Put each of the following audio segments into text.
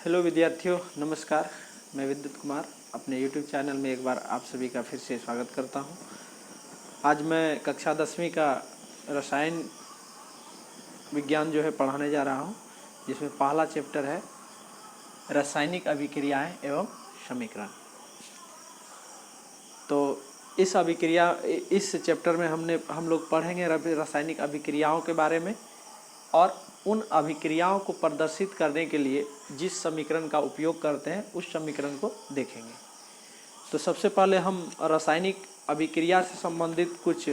Hello विद्यार्थियों, नमस्कार। मैं विद्युत कुमार अपने यूट्यूब चैनल में एक बार आप सभी का फिर से स्वागत करता हूं। आज मैं कक्षा 10वीं का रसायन विज्ञान जो है पढ़ाने जा रहा हूं, जिसमें पहला चैप्टर है रासायनिक अभिक्रियाएं एवं समीकरण। तो इस चैप्टर में हम लोग पढ़ेंगे रासायनिक अभिक्रियाओं के बारे में और उन अभिक्रियाओं को प्रदर्शित करने के लिए जिस समीकरण का उपयोग करते हैं उस समीकरण को देखेंगे। तो सबसे पहले हम रासायनिक अभिक्रिया से संबंधित कुछ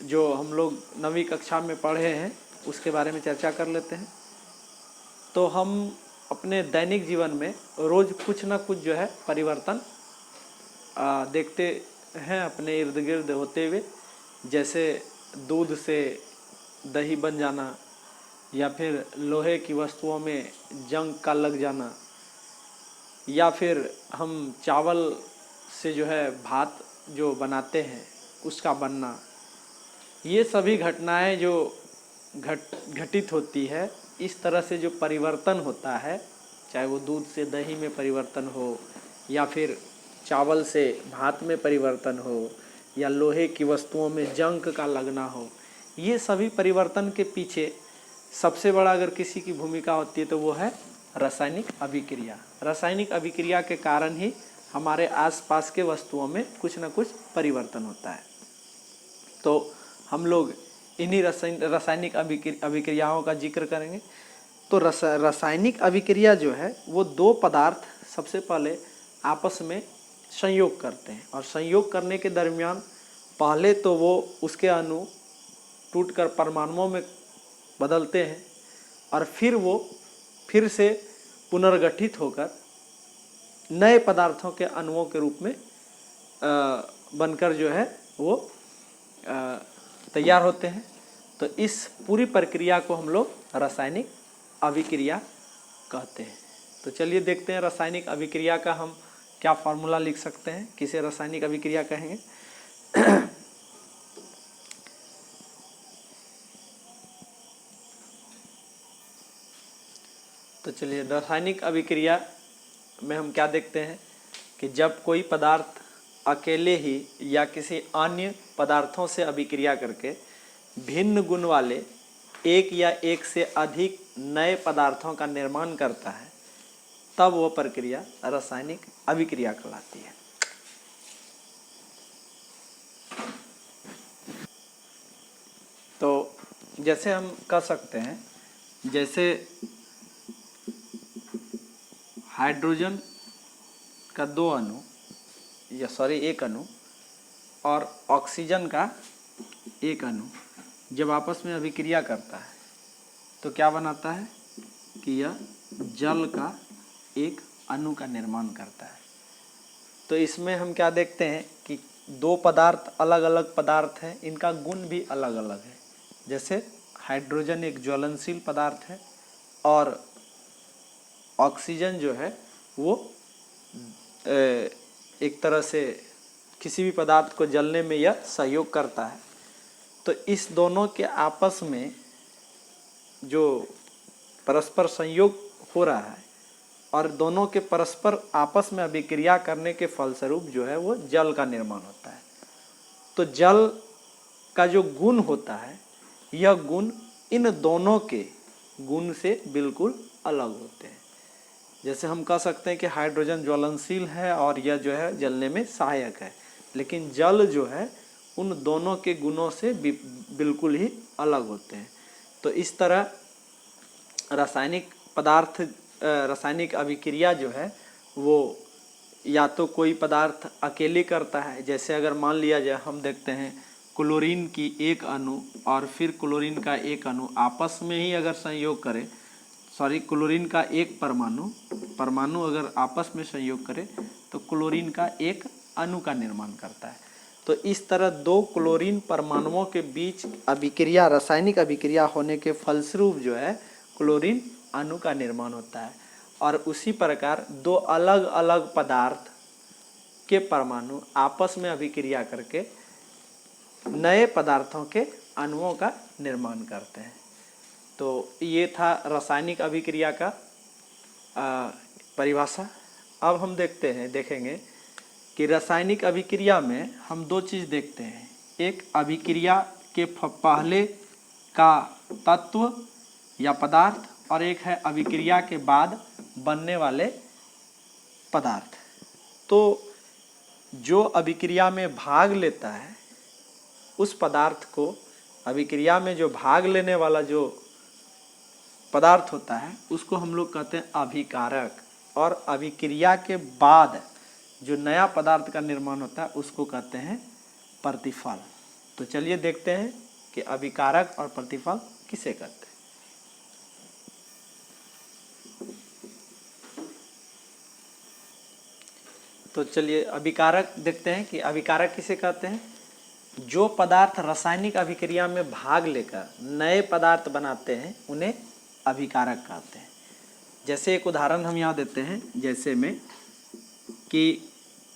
जो हम लोग 9वीं कक्षा में पढ़े हैं उसके बारे में चर्चा कर लेते हैं। तो हम अपने दैनिक जीवन में रोज़ कुछ ना कुछ जो है परिवर्तन देखते हैं अपने इर्द गिर्द होते हुए, जैसे दूध से दही बन जाना या फिर लोहे की वस्तुओं में जंग का लग जाना, या फिर हम चावल से जो है भात जो बनाते हैं उसका बनना। ये सभी घटनाएं जो घटित होती है, इस तरह से जो परिवर्तन होता है, चाहे वो दूध से दही में परिवर्तन हो या फिर चावल से भात में परिवर्तन हो या लोहे की वस्तुओं में जंग का लगना हो, ये सभी परिवर्तन के पीछे सबसे बड़ा अगर किसी की भूमिका होती है तो वो है रासायनिक अभिक्रिया। रासायनिक अभिक्रिया के कारण ही हमारे आसपास के वस्तुओं में कुछ न कुछ परिवर्तन होता है। तो हम लोग इन्हीं रासायनिक अभिक्रियाओं का जिक्र करेंगे। तो रासायनिक अभिक्रिया जो है वो दो पदार्थ सबसे पहले आपस में संयोग करते हैं, और संयोग करने के दरमियान पहले तो वो उसके अणु टूटकर परमाणुओं में बदलते हैं और फिर वो फिर से पुनर्गठित होकर नए पदार्थों के अणुओं के रूप में बनकर जो है वो तैयार होते हैं। तो इस पूरी प्रक्रिया को हम लोग रासायनिक अभिक्रिया कहते हैं। तो चलिए देखते हैं रासायनिक अभिक्रिया का हम क्या फार्मूला लिख सकते हैं, किसे रासायनिक अभिक्रिया कहेंगे। तो चलिए रासायनिक अभिक्रिया में हम क्या देखते हैं कि जब कोई पदार्थ अकेले ही या किसी अन्य पदार्थों से अभिक्रिया करके भिन्न गुण वाले एक या एक से अधिक नए पदार्थों का निर्माण करता है, तब वह प्रक्रिया रासायनिक अभिक्रिया कहलाती है। तो जैसे हम कह सकते हैं, जैसे हाइड्रोजन का एक अणु और ऑक्सीजन का एक अणु जब आपस में अभिक्रिया करता है तो क्या बनाता है कि यह जल का एक अणु का निर्माण करता है। तो इसमें हम क्या देखते हैं कि दो पदार्थ अलग अलग पदार्थ हैं, इनका गुण भी अलग अलग है। जैसे हाइड्रोजन एक ज्वलनशील पदार्थ है और ऑक्सीजन जो है वो एक तरह से किसी भी पदार्थ को जलने में यह सहयोग करता है। तो इस दोनों के आपस में जो परस्पर संयोग हो रहा है और दोनों के परस्पर आपस में अभिक्रिया करने के फलस्वरूप जो है वो जल का निर्माण होता है। तो जल का जो गुण होता है, यह गुण इन दोनों के गुण से बिल्कुल अलग होते हैं। जैसे हम कह सकते हैं कि हाइड्रोजन ज्वलनशील है और यह जो है जलने में सहायक है, लेकिन जल जो है उन दोनों के गुणों से बिल्कुल ही अलग होते हैं। तो इस तरह रासायनिक अभिक्रिया जो है वो या तो कोई पदार्थ अकेले करता है, जैसे अगर मान लिया जाए हम देखते हैं क्लोरीन की एक अणु और फिर क्लोरीन का एक अणु आपस में ही अगर संयोग करे, क्लोरीन का एक परमाणु अगर आपस में संयोग करे तो क्लोरीन का एक अणु का निर्माण करता है। तो इस तरह दो क्लोरीन परमाणुओं के बीच अभिक्रिया, रासायनिक अभिक्रिया होने के फलस्वरूप जो है क्लोरीन अणु का निर्माण होता है। और उसी प्रकार दो अलग अलग पदार्थ के परमाणु आपस में अभिक्रिया करके नए पदार्थों के अणुओं का निर्माण करते हैं। तो ये था रासायनिक अभिक्रिया का परिभाषा। अब हम देखेंगे कि रासायनिक अभिक्रिया में हम दो चीज़ देखते हैं, एक अभिक्रिया के पहले का तत्व या पदार्थ और एक है अभिक्रिया के बाद बनने वाले पदार्थ। तो जो अभिक्रिया में भाग लेता है उस पदार्थ को, अभिक्रिया में जो भाग लेने वाला जो पदार्थ होता है उसको हम लोग कहते हैं अभिकारक, और अभिक्रिया के बाद जो नया पदार्थ का निर्माण होता है उसको कहते हैं प्रतिफल। तो चलिए देखते हैं कि अभिकारक और प्रतिफल किसे कहते हैं। तो चलिए अभिकारक देखते हैं कि अभिकारक किसे कहते हैं। जो पदार्थ रासायनिक अभिक्रिया में भाग लेकर नए पदार्थ बनाते हैं उन्हें अभिकारक कहते हैं। जैसे एक उदाहरण हम यहाँ देते हैं, जैसे में कि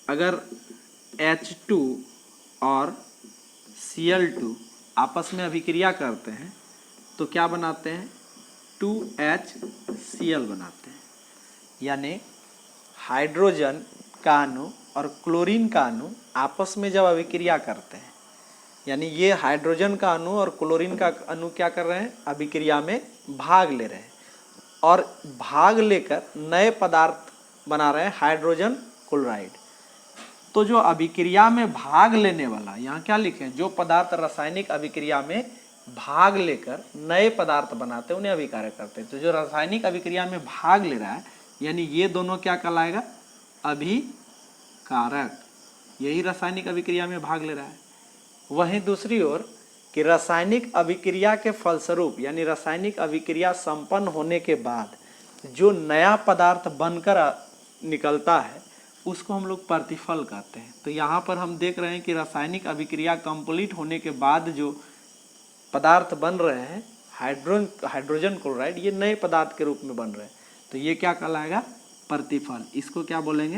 अगर H2 और Cl2 आपस में अभिक्रिया करते हैं तो क्या बनाते हैं, 2HCl बनाते हैं। यानी हाइड्रोजन का अणु और क्लोरीन का अणु आपस में जब अभिक्रिया करते हैं, यानी ये हाइड्रोजन का अणु और क्लोरीन का अणु क्या कर रहे हैं, अभिक्रिया में भाग ले रहे हैं और भाग लेकर नए पदार्थ बना रहे हैं हाइड्रोजन क्लोराइड। तो जो अभिक्रिया में भाग लेने वाला, यहाँ क्या लिखे हैं, जो पदार्थ रासायनिक अभिक्रिया में भाग लेकर नए पदार्थ बनाते हैं उन्हें अभिकारक करते हैं। तो जो रासायनिक अभिक्रिया में भाग ले रहा है यानी ये दोनों क्या कहलाएगा, अभिकारक, यही रासायनिक अभिक्रिया में भाग ले रहा है। वहीं दूसरी ओर कि रासायनिक अभिक्रिया के फलस्वरूप यानी रासायनिक अभिक्रिया संपन्न होने के बाद जो नया पदार्थ बनकर निकलता है उसको हम लोग प्रतिफल कहते हैं। तो यहाँ पर हम देख रहे हैं कि रासायनिक अभिक्रिया कंप्लीट होने के बाद जो पदार्थ बन रहे हैं हाइड्रोजन क्लोराइड, ये नए पदार्थ के रूप में बन रहे हैं। तो ये क्या कहलाएगा, प्रतिफल। इसको क्या बोलेंगे,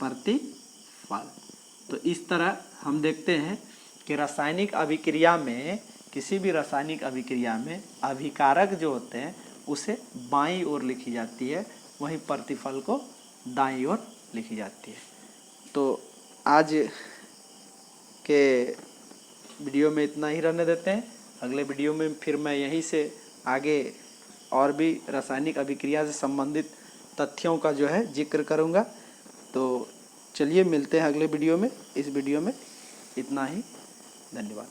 प्रतिफल। तो इस तरह हम देखते हैं कि रासायनिक अभिक्रिया में, किसी भी रासायनिक अभिक्रिया में अभिकारक जो होते हैं उसे बाईं ओर लिखी जाती है, वहीं प्रतिफल को दाईं ओर लिखी जाती है। तो आज के वीडियो में इतना ही रहने देते हैं। अगले वीडियो में फिर मैं यहीं से आगे और भी रासायनिक अभिक्रिया से संबंधित तथ्यों का जो है जिक्र करूँगा। तो चलिए मिलते हैं अगले वीडियो में। इस वीडियो में इतना ही, धन्यवाद।